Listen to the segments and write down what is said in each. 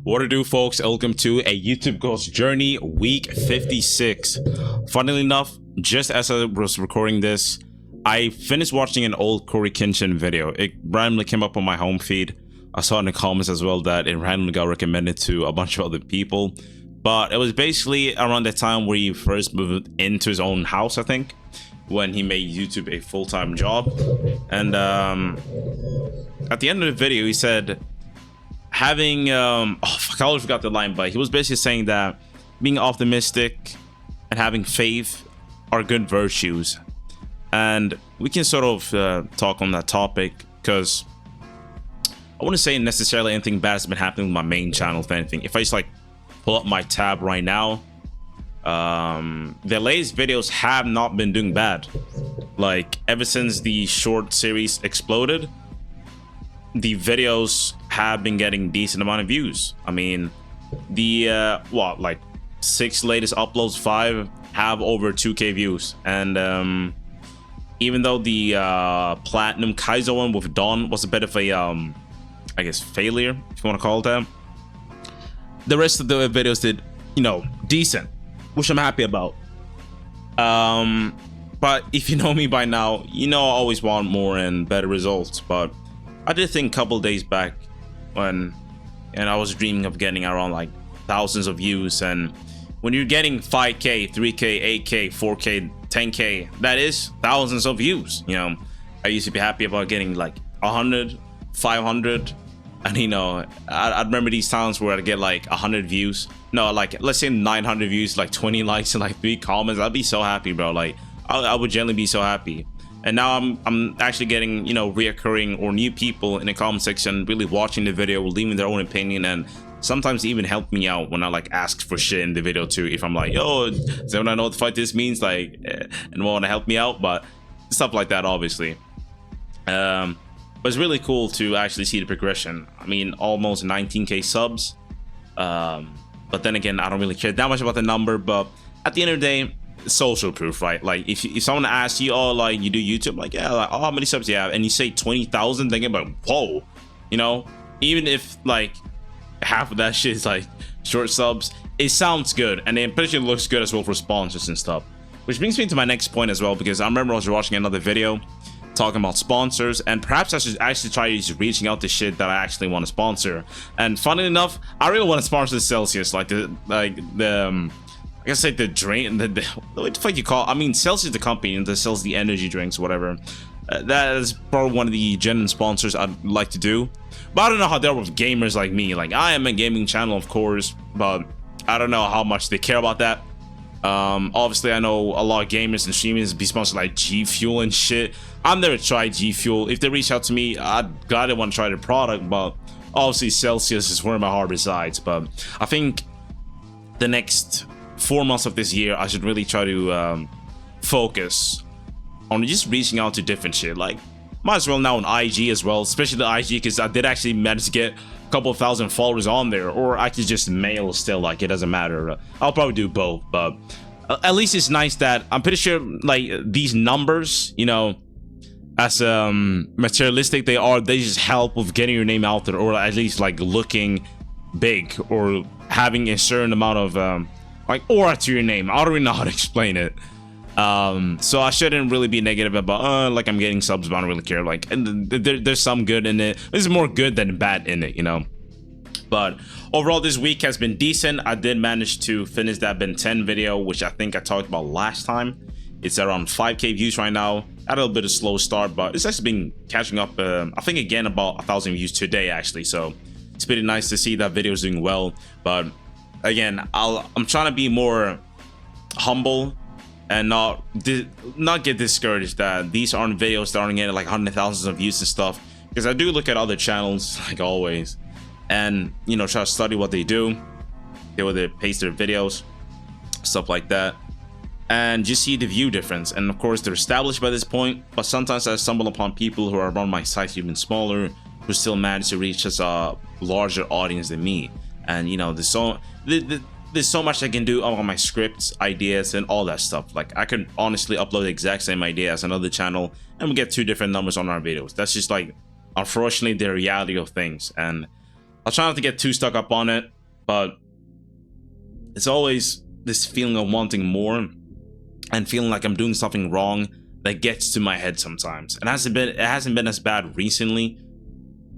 What to do, folks? Welcome to a YouTube Ghost Journey week 56. Funnily enough, just as I was recording this, I finished watching an old Corey Kenshin video. It randomly came up on my home feed. I saw in the comments as well that it randomly got recommended to a bunch of other people. But it was basically around the time where he first moved into his own house, I think, when he made YouTube a full-time job. And at the end of the video, he said, having I always forgot the line, but he was basically saying that being optimistic and having faith are good virtues. And we can sort of talk on that topic, because I wouldn't say necessarily anything bad has been happening with my main channel. If anything, if I just like pull up my tab right now, the latest videos have not been doing bad. Like ever since the short series exploded, the videos have been getting decent amount of views. I mean, the like 6 latest uploads, 5 have over 2K views. And even though the Platinum Kaiser one with Dawn was a bit of a I guess failure, if you want to call it that, the rest of the videos did, you know, decent, which I'm happy about. But if you know me by now, you know I always want more and better results. But I did think a couple days back when I was dreaming of getting around like thousands of views, and when you're getting 5K, 3K, 8K, 4K, 10K, that is thousands of views. You know, I used to be happy about getting like 100, 500, and you know, I remember these times where I'd get like 100 views, no, like let's say 900 views, like 20 likes and like 3 comments. I'd be so happy, bro. Like I would generally be so happy. And now I'm actually getting, you know, reoccurring or new people in the comment section, really watching the video, leaving their own opinion, and sometimes even help me out when I like ask for shit in the video too. If I'm like, yo, does anyone know what the fuck this means, like, and want to help me out, but stuff like that, obviously. But it's really cool to actually see the progression. I mean, almost 19K subs. But then again, I don't really care that much about the number. But at the end of the day, social proof, right? Like if someone asks you, oh, like you do YouTube, like, yeah, like, oh, how many subs do you have, and you say 20,000, thinking about, whoa, you know, even if like half of that shit is like short subs, it sounds good, and I'm pretty sure it looks good as well for sponsors and stuff. Which brings me to my next point as well, because I remember I was watching another video talking about sponsors, and perhaps I should actually try reaching out to shit that I actually want to sponsor. And funnily enough, I really want to sponsor the Celsius, like the I guess like the drink, what the fuck you call it? I mean, Celsius, the company that sells the energy drinks, whatever. That is probably one of the genuine sponsors I'd like to do. But I don't know how they're with gamers like me. Like, I am a gaming channel, of course, but I don't know how much they care about that. Obviously, I know a lot of gamers and streamers be sponsored like G Fuel and shit. I've never tried G Fuel. If they reach out to me, I'd gotta want to try the product, but obviously Celsius is where my heart resides. But I think the next 4 months of this year, I should really try to focus on just reaching out to different shit. Like, might as well now on IG as well, especially the IG, because I did actually manage to get a couple of thousand followers on there. Or I could just mail still, like, it doesn't matter. I'll probably do both, but at least it's nice that I'm pretty sure like these numbers, you know, as materialistic they are, they just help with getting your name out there, or at least like looking big, or having a certain amount of like aura to your name. I don't really know how to explain it. So I shouldn't really be negative about like I'm getting subs, but I don't really care. Like, and there's some good in it. There's more good than bad in it, you know. But overall, this week has been decent. I did manage to finish that Ben 10 video, which I think I talked about last time. It's around 5K views right now. Had a little bit of slow start, but it's actually been catching up. I think again about 1,000 views today, actually. So it's pretty nice to see that video is doing well. But again, I'm trying to be more humble and not get discouraged that these aren't videos that aren't getting like hundreds of thousands of views and stuff, because I do look at other channels, like always, and you know, try to study what they do, where they paste their videos, stuff like that, and just see the view difference. And of course, they're established by this point, but sometimes I stumble upon people who are around my size, even smaller, who still manage to reach such a larger audience than me. And you know, there's so much I can do on my scripts, ideas, and all that stuff. Like, I could honestly upload the exact same idea as another channel, and we get 2 different numbers on our videos. That's just like, unfortunately, the reality of things. And I'll try not to get too stuck up on it, but it's always this feeling of wanting more and feeling like I'm doing something wrong that gets to my head sometimes. And it hasn't been as bad recently,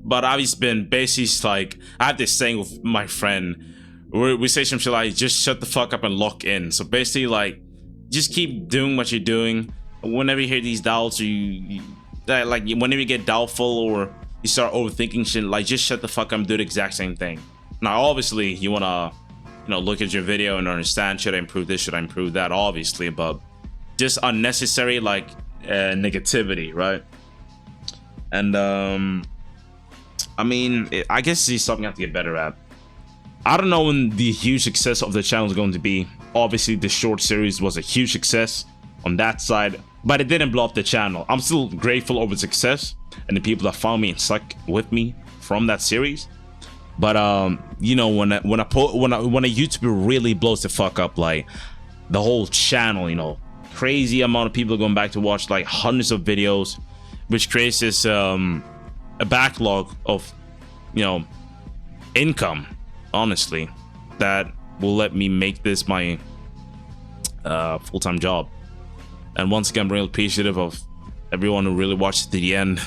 but I've just been basically like, I have this saying with my friend where we say some shit like, just shut the fuck up and lock in. So basically like, just keep doing what you're doing. Whenever you hear these doubts, or like whenever you get doubtful or you start overthinking shit, like just shut the fuck up and do the exact same thing. Now obviously you want to, you know, look at your video and understand, should I improve this, should I improve that, obviously, but just unnecessary like negativity, right? And I mean, I guess it's something I have to get better at. I don't know when the huge success of the channel is going to be. Obviously the short series was a huge success on that side, but it didn't blow up the channel. I'm still grateful over success and the people that found me and stuck with me from that series. But you know, when a YouTuber really blows the fuck up, like the whole channel, you know, crazy amount of people going back to watch like hundreds of videos, which creates this a backlog of, you know, income, honestly, that will let me make this my full-time job. And once again, I'm really appreciative of everyone who really watched to the end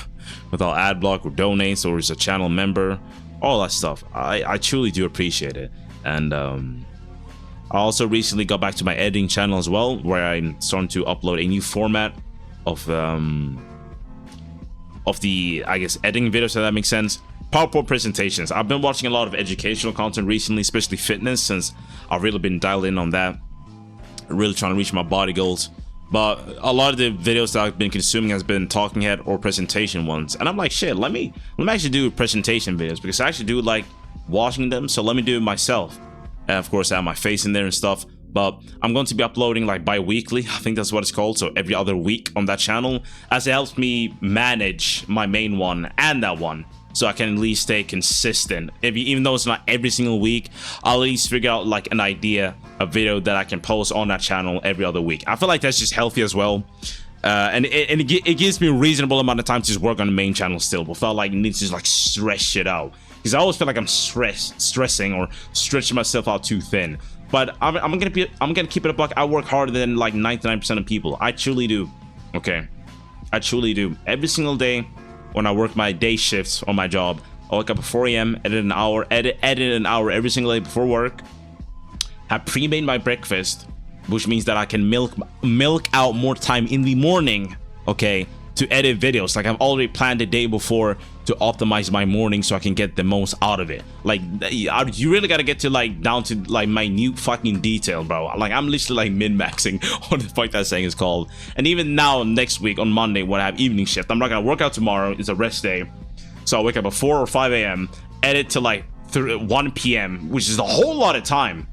without ad block or donates or is a channel member, all that stuff. I truly do appreciate it. And I also recently got back to my editing channel as well, where I'm starting to upload a new format of the, I guess, editing videos, so that makes sense. PowerPoint presentations. I've been watching a lot of educational content recently, especially fitness, since I've really been dialed in on that, really trying to reach my body goals. But a lot of the videos that I've been consuming has been talking head or presentation ones, and I'm like, shit, let me actually do presentation videos, because I actually do like watching them, so let me do it myself. And of course I have my face in there and stuff. But I'm going to be uploading like bi-weekly, I think that's what it's called, so every other week on that channel, as it helps me manage my main one and that one, so I can at least stay consistent. Even though it's not every single week, I'll at least figure out like an idea, a video that I can post on that channel every other week. I feel like that's just healthy as well. And it gives me a reasonable amount of time to just work on the main channel still, without like needing to just like stress shit out. Because I always feel like I'm stressing or stretching myself out too thin. But I'm gonna keep it a buck. I work harder than like 99% of people. I truly do. Okay, I truly do. Every single day when I work my day shifts on my job, I wake up at 4 a.m., edit an hour every single day before work. Have pre-made my breakfast, which means that I can milk out more time in the morning, okay, to edit videos. Like I've already planned the day before to optimize my morning so I can get the most out of it. Like you really gotta get to like down to like minute fucking detail, bro. Like I'm literally like min-maxing on the fuck that saying is called. And even now, next week on Monday when I have evening shift, I'm not gonna work out tomorrow, it's a rest day, so I wake up at 4 or 5 a.m, edit to like 1 p.m, which is a whole lot of time,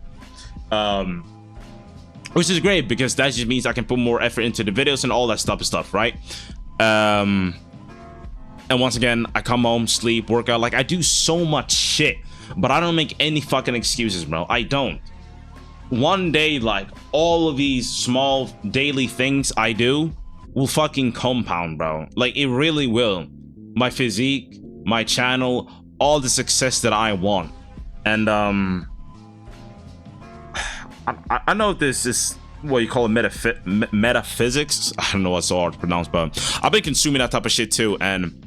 which is great because that just means I can put more effort into the videos and all that stuff, right? And once again, I come home, sleep, work out. Like I do so much shit, but I don't make any fucking excuses, bro. I don't. One day, like all of these small daily things I do will fucking compound, bro. Like it really will. My physique, my channel, all the success that I want. And I know this is what you call metaphysics. I don't know what's so hard to pronounce, but I've been consuming that type of shit too. And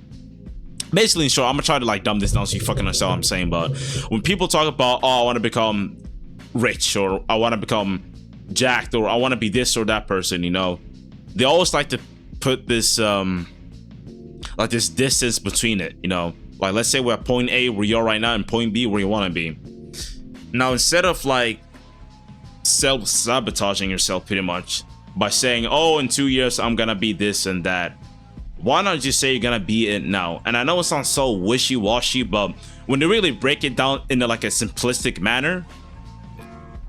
basically, in short, I'm gonna try to like dumb this down so you fucking understand what I'm saying. But when people talk about, oh, I want to become rich, or I want to become jacked, or I want to be this or that person, you know, they always like to put this like this distance between it, you know. Like let's say we're at point A where you are right now and point B where you want to be. Now instead of like self-sabotaging yourself pretty much by saying, oh, in 2 years I'm gonna be this and that, why not just say you're gonna be it now? And I know it sounds so wishy-washy, but when they really break it down into like a simplistic manner,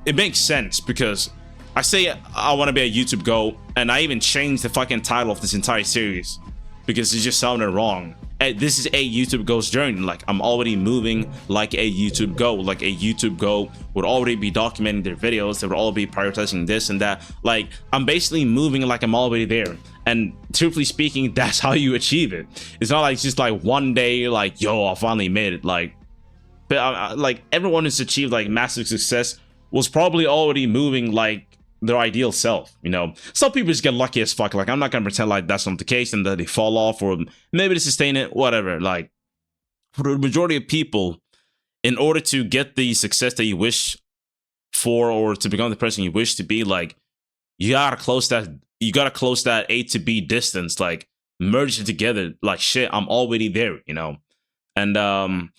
it makes sense. Because I say I want to be a YouTube GO, and I even changed the fucking title of this entire series because it just sounded wrong. And this is a YouTube GO's journey. Like I'm already moving like a YouTube GO. Like a YouTube GO would already be documenting their videos. They would all be prioritizing this and that. Like I'm basically moving like I'm already there. And truthfully speaking, that's how you achieve it. It's not like just like one day like, yo, I finally made it. Like like everyone who's achieved like massive success was probably already moving like their ideal self, you know. Some people just get lucky as fuck. Like, I'm not gonna pretend like that's not the case and that they fall off, or maybe to sustain it, whatever. Like, for the majority of people, in order to get the success that you wish for, or to become the person you wish to be, like, you gotta close that A to B distance, like merge it together. Like, shit, I'm already there, you know. And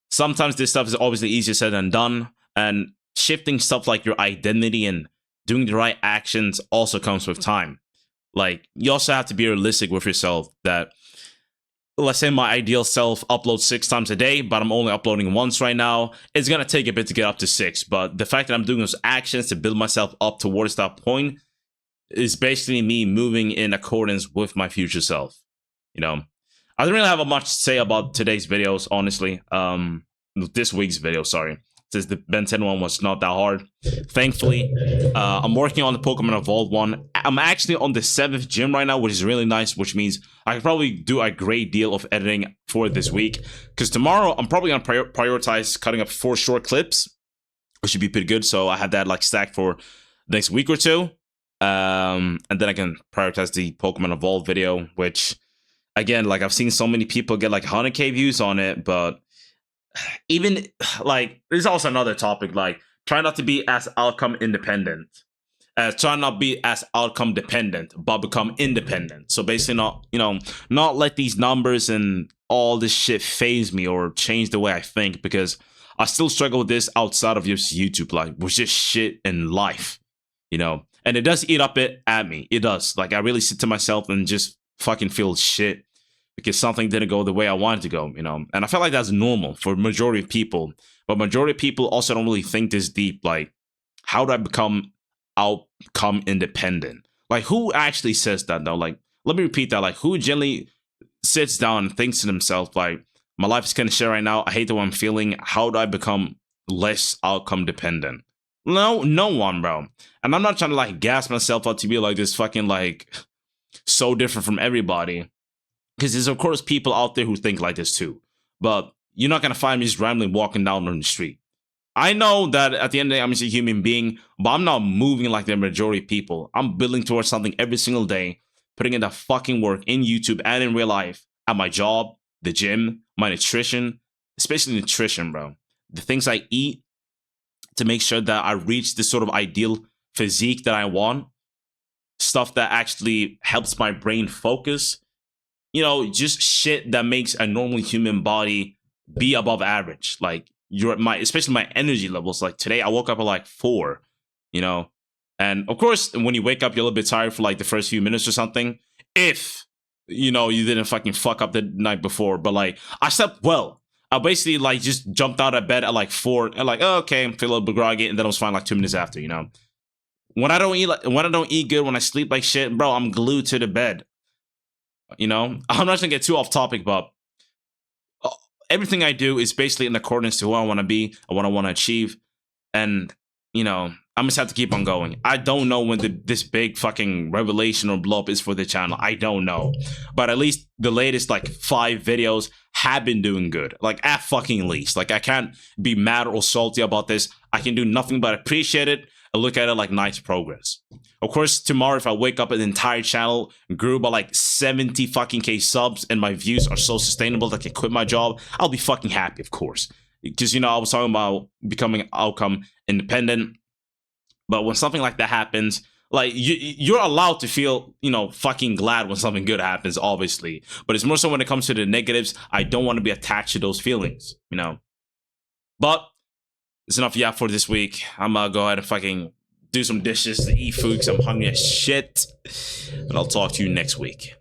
sometimes this stuff is obviously easier said than done, and shifting stuff like your identity and doing the right actions also comes with time. Like, you also have to be realistic with yourself that, let's say my ideal self uploads 6 times a day, but I'm only uploading once right now. It's gonna take a bit to get up to 6, but the fact that I'm doing those actions to build myself up towards that point is basically me moving in accordance with my future self, you know. I don't really have much to say about today's videos, honestly. This week's video, sorry, since the Ben 10 one was not that hard. Thankfully, I'm working on the Pokemon Evolved one. I'm actually on the 7th gym right now, which is really nice, which means I can probably do a great deal of editing for this week. Because tomorrow, I'm probably going to prioritize cutting up 4 short clips, which should be pretty good. So I had that like stacked for the next week or two. And then I can prioritize the Pokemon Evolved video, which, again, like, I've seen so many people get like 100k views on it, but even like, there's also another topic, like, try not to be as outcome independent, try not be as outcome dependent, but become independent. So basically, not, you know, not let these numbers and all this shit phase me or change the way I think, because I still struggle with this outside of just YouTube, like, with just shit in life, you know. And it does eat up at me. It does. Like, I really sit to myself and just fucking feel shit because something didn't go the way I wanted to go, you know. And I feel like that's normal for majority of people. But majority of people also don't really think this deep. Like, how do I become outcome independent? Like, who actually says that, though? Like, let me repeat that. Like, who generally sits down and thinks to themselves, like, my life is kind of shit right now. I hate the way I'm feeling. How do I become less outcome dependent? No one, bro. And I'm not trying to like gas myself up to be like this fucking like so different from everybody, because there's of course people out there who think like this too. But you're not gonna find me just randomly walking down on the street. I know that at the end of the day, I'm just a human being, but I'm not moving like the majority of people. I'm building towards something every single day, putting in the fucking work in YouTube and in real life, at my job, the gym, my nutrition, especially nutrition, bro. The things I eat to make sure that I reach this sort of ideal physique that I want, stuff that actually helps my brain focus, you know, just shit that makes a normal human body be above average. Like, especially my energy levels. Like, today I woke up at like 4, you know, and of course when you wake up you're a little bit tired for like the first few minutes or something, if, you know, you didn't fucking fuck up the night before. But like, I slept well. I basically like just jumped out of bed at like 4 and like, oh, okay, I'm feeling a little bit groggy, and then I was fine like 2 minutes after, you know. When I don't eat good, when I sleep like shit, bro, I'm glued to the bed. You know, I'm not gonna get too off topic, but everything I do is basically in accordance to who I want to be and what I want to achieve. And, you know, I'm just have to keep on going. I don't know when this big fucking revelation or blow up is for the channel. I don't know. But at least the latest like 5 videos have been doing good. Like, at fucking least. Like, I can't be mad or salty about this. I can do nothing but appreciate it and look at it like nice progress. Of course, tomorrow if I wake up and the entire channel grew by like 70 fucking K subs and my views are so sustainable that I can quit my job, I'll be fucking happy, of course. Because, you know, I was talking about becoming outcome independent. But when something like that happens, like, you're allowed to feel, you know, fucking glad when something good happens, obviously. But it's more so when it comes to the negatives, I don't want to be attached to those feelings, you know. But it's enough yap for this week. I'm gonna go ahead and fucking do some dishes to eat food because I'm hungry as shit. And I'll talk to you next week.